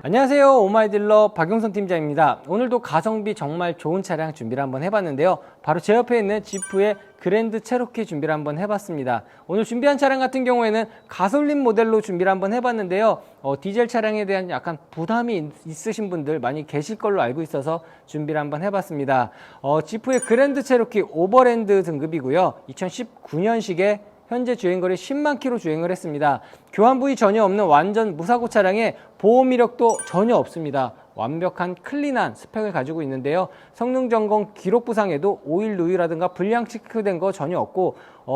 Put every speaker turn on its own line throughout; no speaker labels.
안녕하세요, 오마이딜러 박용선 팀장입니다. 오늘도 가성비 정말 좋은 차량 준비를 한번 해봤는데요. 바로 제 옆에 있는 지프의 그랜드 체로키 준비를 한번 해봤습니다. 오늘 준비한 차량 같은 경우에는 가솔린 모델로 준비를 한번 해봤는데요. 디젤 차량에 대한 약간 부담이 있으신 분들 많이 계실 걸로 알고 있어서 준비를 한번 해봤습니다. 지프의 그랜드 체로키 오버랜드 등급이고요. 2019년식에 현재 주행거리 10만 킬로 주행을 했습니다. 교환 부위 전혀 없는 완전 무사고 차량에 보험 이력도 전혀 없습니다. 완벽한 클린한 스펙을 가지고 있는데요. 성능 점검 기록 부상에도 오일 누유라든가 불량 체크된 거 전혀 없고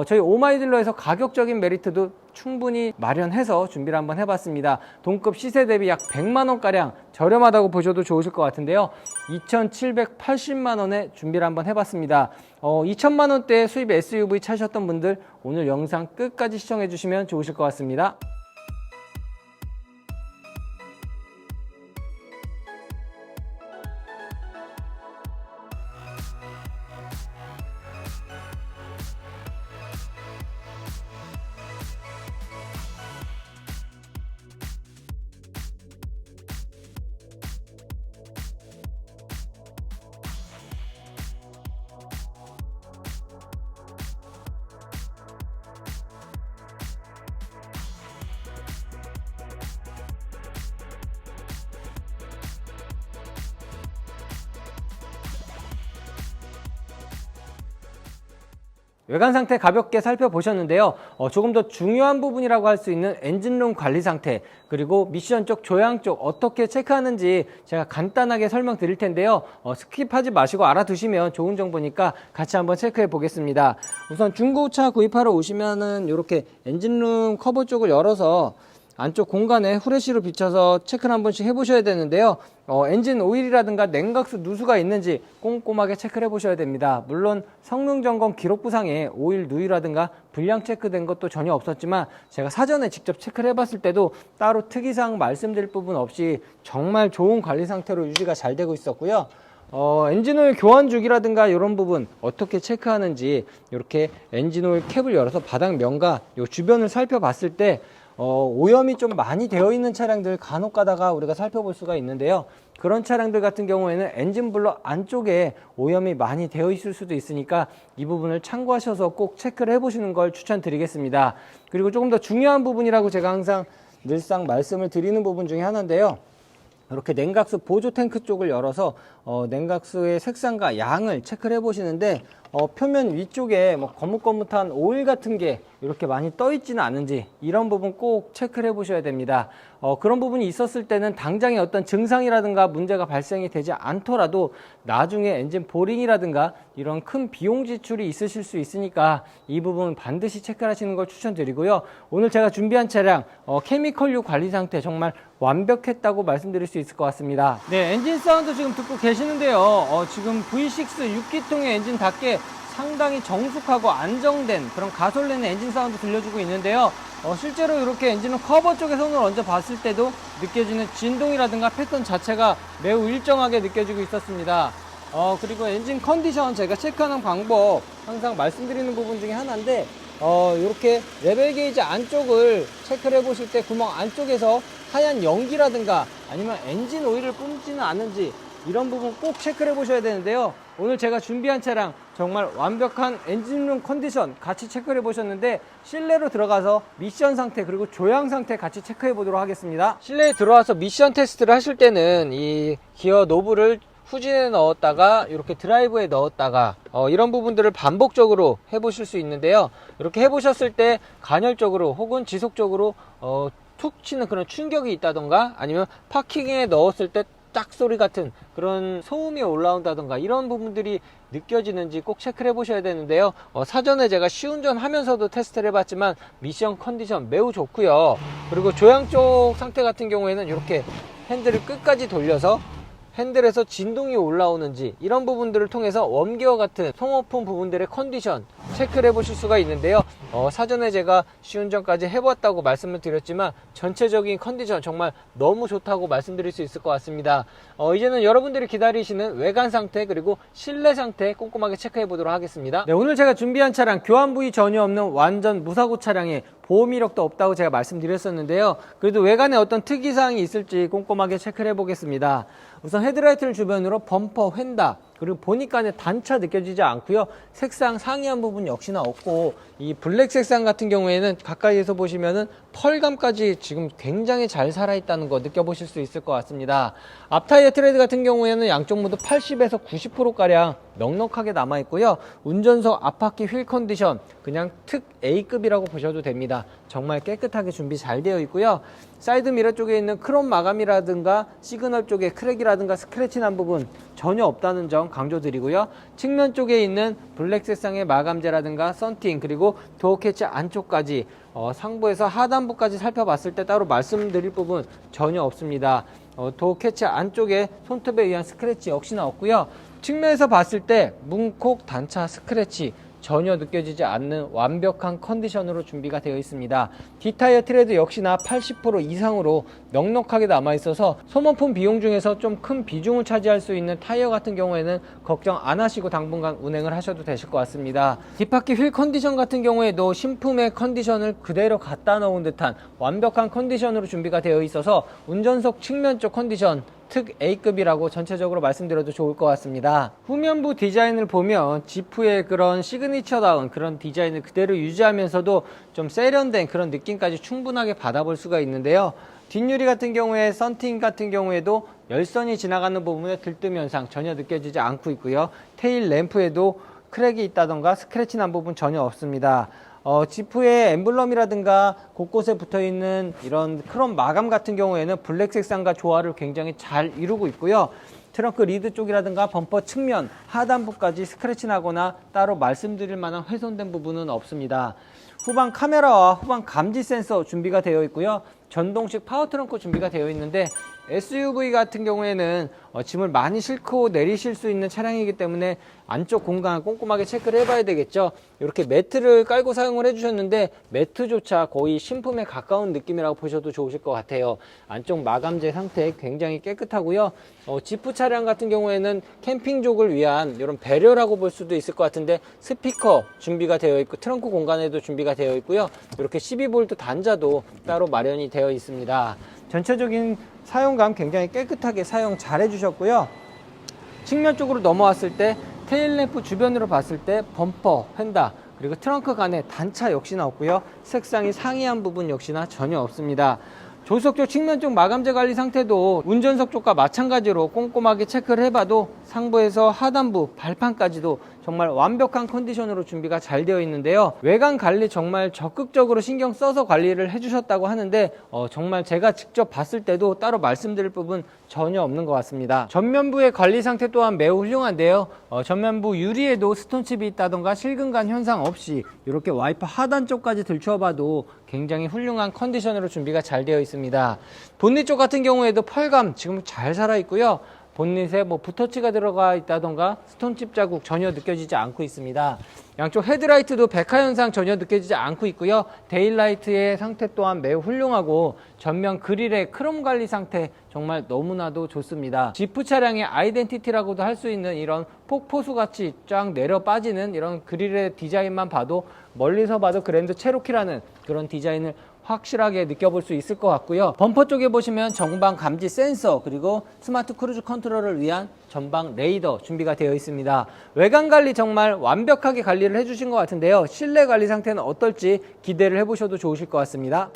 저희 오마이딜러에서 가격적인 메리트도 충분히 마련해서 준비를 한번 해봤습니다. 동급 시세 대비 약 100만원가량 저렴하다고 보셔도 좋으실 것 같은데요. 2,780만원에 준비를 한번 해봤습니다. 2천만원대 수입 SUV 찾으셨던 분들 오늘 영상 끝까지 시청해 주시면 좋으실 것 같습니다. 외관 상태 가볍게 살펴보셨는데요. 조금 더 중요한 부분이라고 할 수 있는 엔진룸 관리 상태, 그리고 미션 쪽, 조향 쪽 어떻게 체크하는지 제가 간단하게 설명드릴 텐데요. 스킵하지 마시고 알아두시면 좋은 정보니까 같이 한번 체크해 보겠습니다. 우선 중고차 구입하러 오시면은 이렇게 엔진룸 커버 쪽을 열어서 안쪽 공간에 후레쉬로 비춰서 체크를 한 번씩 해보셔야 되는데요. 엔진 오일이라든가 냉각수 누수가 있는지 꼼꼼하게 체크를 해보셔야 됩니다. 물론 성능 점검 기록 부상에 오일 누유라든가 불량 체크된 것도 전혀 없었지만 제가 사전에 직접 체크를 해봤을 때도 따로 특이사항 말씀드릴 부분 없이 정말 좋은 관리 상태로 유지가 잘 되고 있었고요. 엔진오일 교환 주기라든가 이런 부분 어떻게 체크하는지 이렇게 엔진오일 캡을 열어서 바닥 면과 요 주변을 살펴봤을 때 오염이 좀 많이 되어 있는 차량들 간혹 가다가 우리가 살펴볼 수가 있는데요. 그런 차량들 같은 경우에는 엔진 블럭 안쪽에 오염이 많이 되어 있을 수도 있으니까 이 부분을 참고하셔서 꼭 체크를 해보시는 걸 추천드리겠습니다. 그리고 조금 더 중요한 부분이라고 제가 항상 늘상 말씀을 드리는 부분 중에 하나인데요. 이렇게 냉각수 보조 탱크 쪽을 열어서 냉각수의 색상과 양을 체크를 해보시는데 표면 위쪽에 뭐 거뭇거뭇한 오일 같은 게 이렇게 많이 떠 있지는 않은지 이런 부분 꼭 체크를 해보셔야 됩니다. 그런 부분이 있었을 때는 당장의 어떤 증상이라든가 문제가 발생이 되지 않더라도 나중에 엔진 보링이라든가 이런 큰 비용 지출이 있으실 수 있으니까 이 부분 반드시 체크를 하시는 걸 추천드리고요. 오늘 제가 준비한 차량 케미컬류 관리 상태 정말 완벽했다고 말씀드릴 수 있을 것 같습니다. 네, 엔진 사운드 지금 듣고 계시는데요. 지금 V6 6기통의 엔진답게 상당히 정숙하고 안정된 그런 가솔린 엔진 사운드 들려주고 있는데요. 실제로 이렇게 엔진은 커버 쪽에 손을 얹어 봤을 때도 느껴지는 진동이라든가 패턴 자체가 매우 일정하게 느껴지고 있었습니다. 그리고 엔진 컨디션 제가 체크하는 방법 항상 말씀드리는 부분 중에 하나인데 이렇게 레벨 게이지 안쪽을 체크를 해 보실 때 구멍 안쪽에서 하얀 연기라든가 아니면 엔진 오일을 뿜지는 않은지 이런 부분 꼭 체크를 해 보셔야 되는데요. 오늘 제가 준비한 차량 정말 완벽한 엔진룸 컨디션 같이 체크를 해 보셨는데 실내로 들어가서 미션 상태 그리고 조향 상태 같이 체크해 보도록 하겠습니다. 실내에 들어와서 미션 테스트를 하실 때는 이 기어 노브를 후진에 넣었다가 이렇게 드라이브에 넣었다가 이런 부분들을 반복적으로 해보실 수 있는데요. 이렇게 해보셨을 때 간헐적으로 혹은 지속적으로 툭 치는 그런 충격이 있다던가 아니면 파킹에 넣었을 때 딱 소리 같은 그런 소음이 올라온다던가 이런 부분들이 느껴지는지 꼭 체크를 해보셔야 되는데요. 사전에 제가 시운전 하면서도 테스트를 해봤지만 미션 컨디션 매우 좋고요. 그리고 조향 쪽 상태 같은 경우에는 이렇게 핸들을 끝까지 돌려서 핸들에서 진동이 올라오는지 이런 부분들을 통해서 웜기어 같은 소모품 부분들의 컨디션 체크를 해보실 수가 있는데요. 사전에 제가 시운전까지 해봤다고 말씀을 드렸지만 전체적인 컨디션 정말 너무 좋다고 말씀드릴 수 있을 것 같습니다. 이제는 여러분들이 기다리시는 외관 상태 그리고 실내 상태 꼼꼼하게 체크해 보도록 하겠습니다. 네, 오늘 제가 준비한 차량 교환 부위 전혀 없는 완전 무사고 차량에 보험 이력도 없다고 제가 말씀드렸었는데요. 그래도 외관에 어떤 특이사항이 있을지 꼼꼼하게 체크를 해보겠습니다. 우선 헤드라이트를 주변으로 범퍼, 휀다, 그리고 보니까 단차 느껴지지 않고요. 색상 상이한 부분 역시나 없고, 이 블랙 색상 같은 경우에는 가까이에서 보시면은 펄감까지 지금 굉장히 잘 살아있다는 거 느껴보실 수 있을 것 같습니다. 앞타이어 트레드 같은 경우에는 양쪽 모두 80에서 90%가량 넉넉하게 남아있고요. 운전석 앞바퀴 휠 컨디션 그냥 특 A급이라고 보셔도 됩니다. 정말 깨끗하게 준비 잘 되어 있고요. 사이드 미러 쪽에 있는 크롬 마감이라든가 시그널 쪽에 크랙이라든가 스크래치 난 부분 전혀 없다는 점 강조드리고요. 측면 쪽에 있는 블랙 색상의 마감재라든가 썬팅, 그리고 도어 캐치 안쪽까지 상부에서 하단부까지 살펴봤을 때 따로 말씀드릴 부분 전혀 없습니다. 도어 캐치 안쪽에 손톱에 의한 스크래치 역시나 없고요. 측면에서 봤을 때 문콕 단차 스크래치 전혀 느껴지지 않는 완벽한 컨디션으로 준비가 되어 있습니다. 뒷타이어 트레드 역시나 80% 이상으로 넉넉하게 남아있어서 소모품 비용 중에서 좀 큰 비중을 차지할 수 있는 타이어 같은 경우에는 걱정 안 하시고 당분간 운행을 하셔도 되실 것 같습니다. 뒷바퀴 휠 컨디션 같은 경우에도 신품의 컨디션을 그대로 갖다 놓은 듯한 완벽한 컨디션으로 준비가 되어 있어서 운전석 측면 쪽 컨디션 특 A급이라고 전체적으로 말씀드려도 좋을 것 같습니다. 후면부 디자인을 보면 지프의 그런 시그니처다운 그런 디자인을 그대로 유지하면서도 좀 세련된 그런 느낌까지 충분하게 받아볼 수가 있는데요. 뒷유리 같은 경우에 썬팅 같은 경우에도 열선이 지나가는 부분에 들뜸 현상 전혀 느껴지지 않고 있고요. 테일 램프에도 크랙이 있다던가 스크래치 난 부분 전혀 없습니다. 지프의 엠블럼이라든가 곳곳에 붙어있는 이런 크롬 마감 같은 경우에는 블랙 색상과 조화를 굉장히 잘 이루고 있고요. 트렁크 리드 쪽이라든가 범퍼 측면, 하단부까지 스크래치 나거나 따로 말씀드릴 만한 훼손된 부분은 없습니다. 후방 카메라와 후방 감지 센서 준비가 되어 있고요. 전동식 파워 트렁크 준비가 되어 있는데 SUV 같은 경우에는 짐을 많이 싣고 내리실 수 있는 차량이기 때문에 안쪽 공간을 꼼꼼하게 체크를 해봐야 되겠죠. 이렇게 매트를 깔고 사용을 해주셨는데 매트조차 거의 신품에 가까운 느낌이라고 보셔도 좋으실 것 같아요. 안쪽 마감재 상태 굉장히 깨끗하고요. 지프 차량 같은 경우에는 캠핑족을 위한 이런 배려라고 볼 수도 있을 것 같은데 스피커 준비가 되어 있고 트렁크 공간에도 준비가 되어 있고요. 이렇게 12V 단자도 따로 마련이 되어 있습니다. 전체적인 사용감 굉장히 깨끗하게 사용 잘 해주셨고요. 측면 쪽으로 넘어왔을 때 테일램프 주변으로 봤을 때 범퍼, 휀다, 그리고 트렁크 간에 단차 역시나 없고요. 색상이 상이한 부분 역시나 전혀 없습니다. 조수석 쪽 측면 쪽 마감재 관리 상태도 운전석 쪽과 마찬가지로 꼼꼼하게 체크를 해봐도 상부에서 하단부, 발판까지도 정말 완벽한 컨디션으로 준비가 잘 되어 있는데요. 외관 관리 정말 적극적으로 신경 써서 관리를 해주셨다고 하는데 정말 제가 직접 봤을 때도 따로 말씀드릴 부분 전혀 없는 것 같습니다. 전면부의 관리 상태 또한 매우 훌륭한데요. 전면부 유리에도 스톤칩이 있다던가 실금간 현상 없이 이렇게 와이퍼 하단 쪽까지 들추어봐도 굉장히 훌륭한 컨디션으로 준비가 잘 되어 있습니다. 본닛 쪽 같은 경우에도 펄감 지금 잘 살아있고요. 본닛에 붓터치가 들어가 있다던가 스톤칩 자국 전혀 느껴지지 않고 있습니다. 양쪽 헤드라이트도 백화 현상 전혀 느껴지지 않고 있고요. 데일라이트의 상태 또한 매우 훌륭하고 전면 그릴의 크롬 관리 상태 정말 너무나도 좋습니다. 지프 차량의 아이덴티티라고도 할 수 있는 이런 폭포수같이 쫙 내려 빠지는 이런 그릴의 디자인만 봐도 멀리서 봐도 그랜드 체로키라는 그런 디자인을 확실하게 느껴볼 수 있을 것 같고요. 범퍼 쪽에 보시면 전방 감지 센서 그리고 스마트 크루즈 컨트롤을 위한 전방 레이더 준비가 되어 있습니다. 외관 관리 정말 완벽하게 관리를 해주신 것 같은데요. 실내 관리 상태는 어떨지 기대를 해보셔도 좋으실 것 같습니다.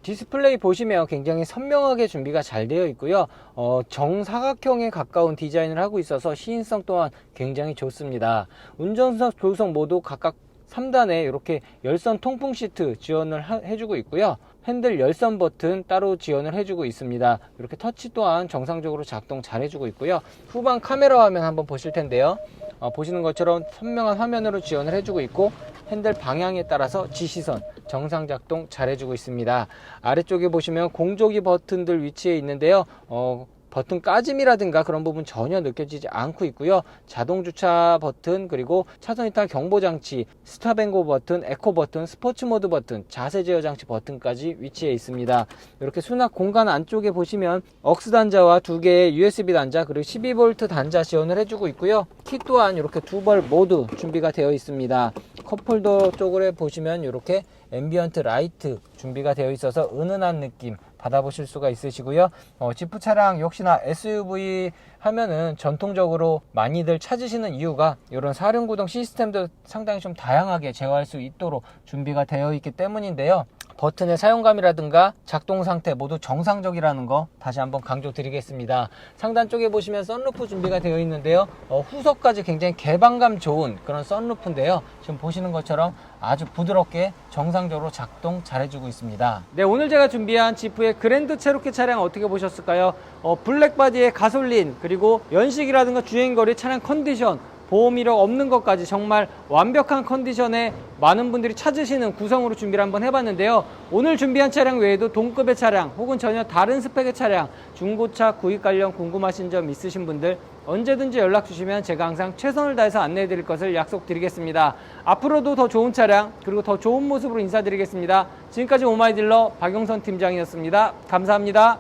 디스플레이 보시면 굉장히 선명하게 준비가 잘 되어 있고요. 정사각형에 가까운 디자인을 하고 있어서 시인성 또한 굉장히 좋습니다. 운전석, 조수석 모두 각각 3단에 이렇게 열선 통풍 시트 지원을 해주고 있고요. 핸들 열선 버튼 따로 지원을 해주고 있습니다. 이렇게 터치 또한 정상적으로 작동 잘 해주고 있고요. 후방 카메라 화면 한번 보실 텐데요. 보시는 것처럼 선명한 화면으로 지원을 해주고 있고, 핸들 방향에 따라서 지시선 정상 작동 잘 해주고 있습니다. 아래쪽에 보시면 공조기 버튼들 위치해 있는데요. 버튼 까짐이라든가 그런 부분 전혀 느껴지지 않고 있고요. 자동 주차 버튼, 그리고 차선 이탈 경보 장치, 스탑앤고 버튼, 에코 버튼, 스포츠 모드 버튼, 자세 제어 장치 버튼까지 위치해 있습니다. 이렇게 수납 공간 안쪽에 보시면 억스 단자와 2개의 USB 단자, 그리고 12V 단자 지원을 해주고 있고요. 키 또한 이렇게 2벌 모두 준비가 되어 있습니다. 컵홀더 쪽으로 보시면 이렇게 앰비언트 라이트 준비가 되어 있어서 은은한 느낌 받아보실 수가 있으시고요. 지프 차량 역시나 SUV 하면은 전통적으로 많이들 찾으시는 이유가 이런 사륜구동 시스템도 상당히 좀 다양하게 제어할 수 있도록 준비가 되어 있기 때문인데요. 버튼의 사용감이라든가 작동 상태 모두 정상적이라는 거 다시 한번 강조드리겠습니다. 상단 쪽에 보시면 썬루프 준비가 되어 있는데요. 후석까지 굉장히 개방감 좋은 그런 썬루프인데요. 지금 보시는 것처럼 아주 부드럽게 정상적으로 작동 잘 해주고 있습니다. 네, 오늘 제가 준비한 지프의 그랜드 체로키 차량 어떻게 보셨을까요? 블랙바디의 가솔린, 그리고 연식이라든가 주행거리, 차량 컨디션, 보험 이력 없는 것까지 정말 완벽한 컨디션에 많은 분들이 찾으시는 구성으로 준비를 한번 해봤는데요. 오늘 준비한 차량 외에도 동급의 차량 혹은 전혀 다른 스펙의 차량, 중고차 구입 관련 궁금하신 점 있으신 분들 언제든지 연락 주시면 제가 항상 최선을 다해서 안내해 드릴 것을 약속드리겠습니다. 앞으로도 더 좋은 차량, 그리고 더 좋은 모습으로 인사드리겠습니다. 지금까지 오마이딜러 박용선 팀장이었습니다. 감사합니다.